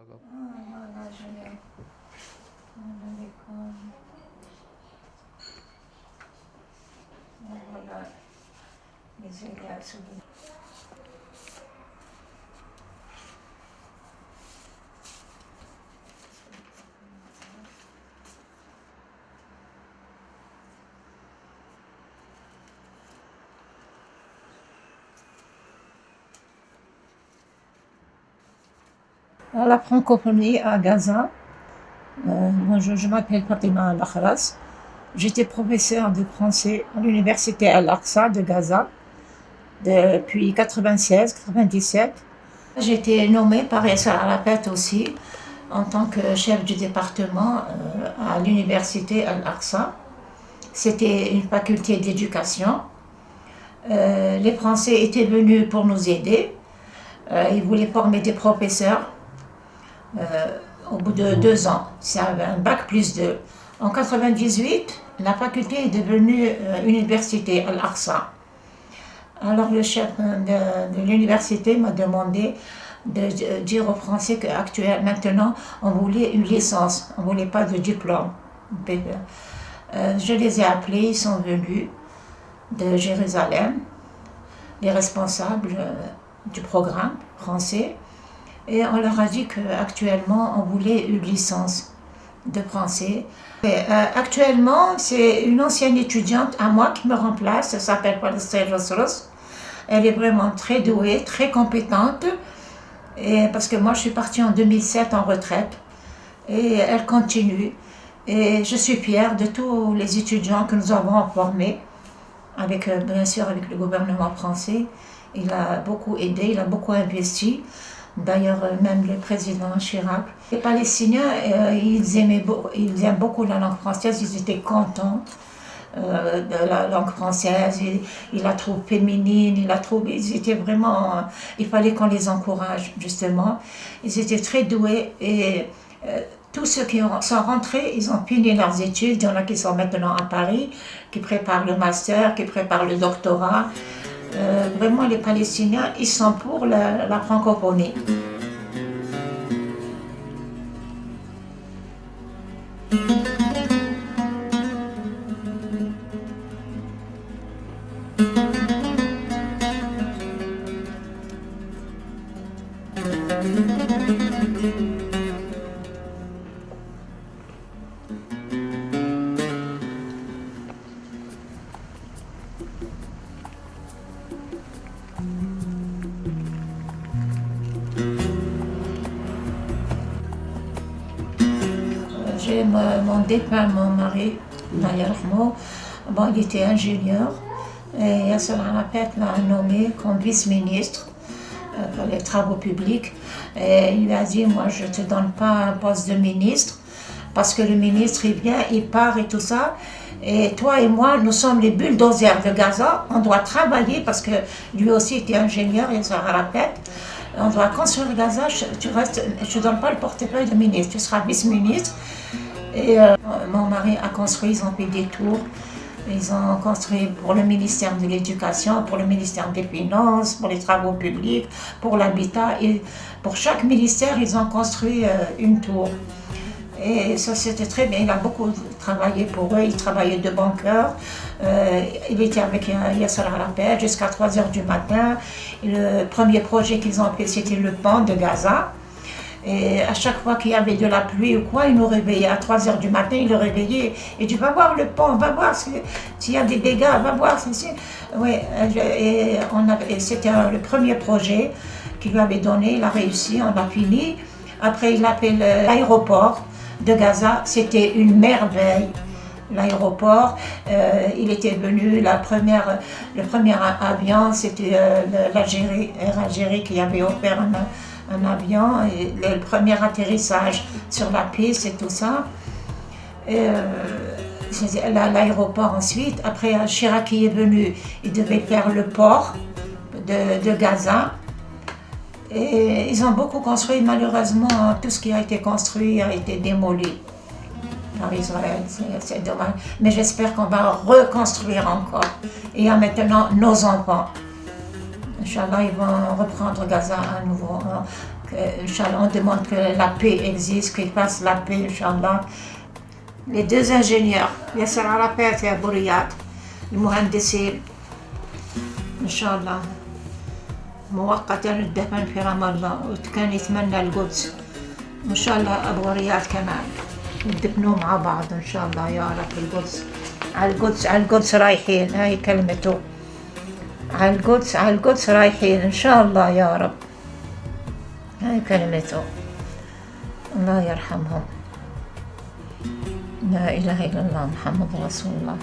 Voilà, je l'ai. Voilà l'école. Voilà les élèves sur le... À la francophonie à Gaza, moi je m'appelle Fatima Al-Akhras. J'étais professeure de français à l'université Al-Aqsa de Gaza depuis 96-97. J'ai été nommée par Yasser Arafat aussi en tant que chef du département à l'université Al-Aqsa. C'était une faculté d'éducation. Les Français étaient venus pour nous aider. Ils voulaient former des professeurs. Au bout de 2 ans, c'est un bac plus 2. En 98, la faculté est devenue université Al-Aqsa. Alors le chef de l'université m'a demandé de dire aux Français qu'actuellement, maintenant, on voulait une licence, on ne voulait pas de diplôme. Je les ai appelés, ils sont venus de Jérusalem, les responsables du programme français. Et on leur a dit qu'actuellement, on voulait une licence de français. Actuellement, c'est une ancienne étudiante à moi qui me remplace, elle s'appelle Palestine Rosros. Elle est vraiment très douée, très compétente, et parce que moi je suis partie en 2007 en retraite, et elle continue. Et je suis fière de tous les étudiants que nous avons formés, avec, bien sûr avec le gouvernement français. Il a beaucoup aidé, il a beaucoup investi. D'ailleurs, même le président Chirac. Les Palestiniens, ils aiment beaucoup la langue française, ils étaient contents de la langue française, ils la trouvent féminine, ils étaient vraiment, il fallait qu'on les encourage justement. Ils étaient très doués et tous ceux qui sont rentrés, ils ont fini leurs études. Il y en a qui sont maintenant à Paris, qui préparent le master, qui préparent le doctorat. Vraiment, les Palestiniens, ils sont pour la francophonie. J'ai mon défunt, mon mari, bon, il était ingénieur, et Yasser Arafat l'a nommé comme vice-ministre pour les travaux publics. Et il lui a dit, moi je ne te donne pas un poste de ministre, parce que le ministre il vient, il part et tout ça. Et toi et moi, nous sommes les bulldozers de Gaza, on doit travailler, parce que lui aussi était ingénieur, Yasser Arafat. On doit construire Gaza, je ne donne pas le portefeuille de ministre, tu seras vice-ministre. Et mon mari a construit, ils ont fait des tours. Ils ont construit pour le ministère de l'Éducation, pour le ministère des Finances, pour les travaux publics, pour l'habitat. Et pour chaque ministère, ils ont construit une tour. Et ça, c'était très bien. Il a beaucoup travaillé pour eux. Il travaillait de bon cœur. Il était avec Yasser Arafat jusqu'à 3 heures du matin. Et le premier projet qu'ils ont fait, c'était le pont de Gaza. Et à chaque fois qu'il y avait de la pluie ou quoi, il nous réveillait. À 3 heures du matin, il le réveillait. Et tu vas voir le pont, va voir s'il y a des dégâts, va voir. Oui, et c'était le premier projet qu'il lui avait donné. Il a réussi, on a fini. Après, il a fait l'aéroport de Gaza. C'était une merveille. L'aéroport, il était venu, le premier avion, c'était l'Air Algérie qui avait offert un avion, et le premier atterrissage sur la piste et tout ça. L'aéroport ensuite, après Chirac qui est venu, il devait faire le port de Gaza. Et ils ont beaucoup construit, malheureusement, tout ce qui a été construit a été démoli par Israël, c'est dommage. Mais j'espère qu'on va reconstruire encore. Et il y a maintenant nos enfants. Inch'Allah, ils vont reprendre Gaza à nouveau, Inch'Allah, on demande que la paix existe, qu'il fasse la paix, Inch'Allah. Les deux ingénieurs, ياسر عرفات يا أبو رياض، المهندسين إن شاء الله مؤقتا الدفن في رام الله، وكان يتمنى القدس إن شاء الله أبو رياض كمان يدفنوا مع بعض إن شاء الله يا رب. القدس، على القدس، على القدس رايحين، هاي كلمته، على القدس، على القدس رايحين إن شاء الله يا رب، هاي كلمته. الله يرحمهم. لا إله إلا الله محمد رسول الله.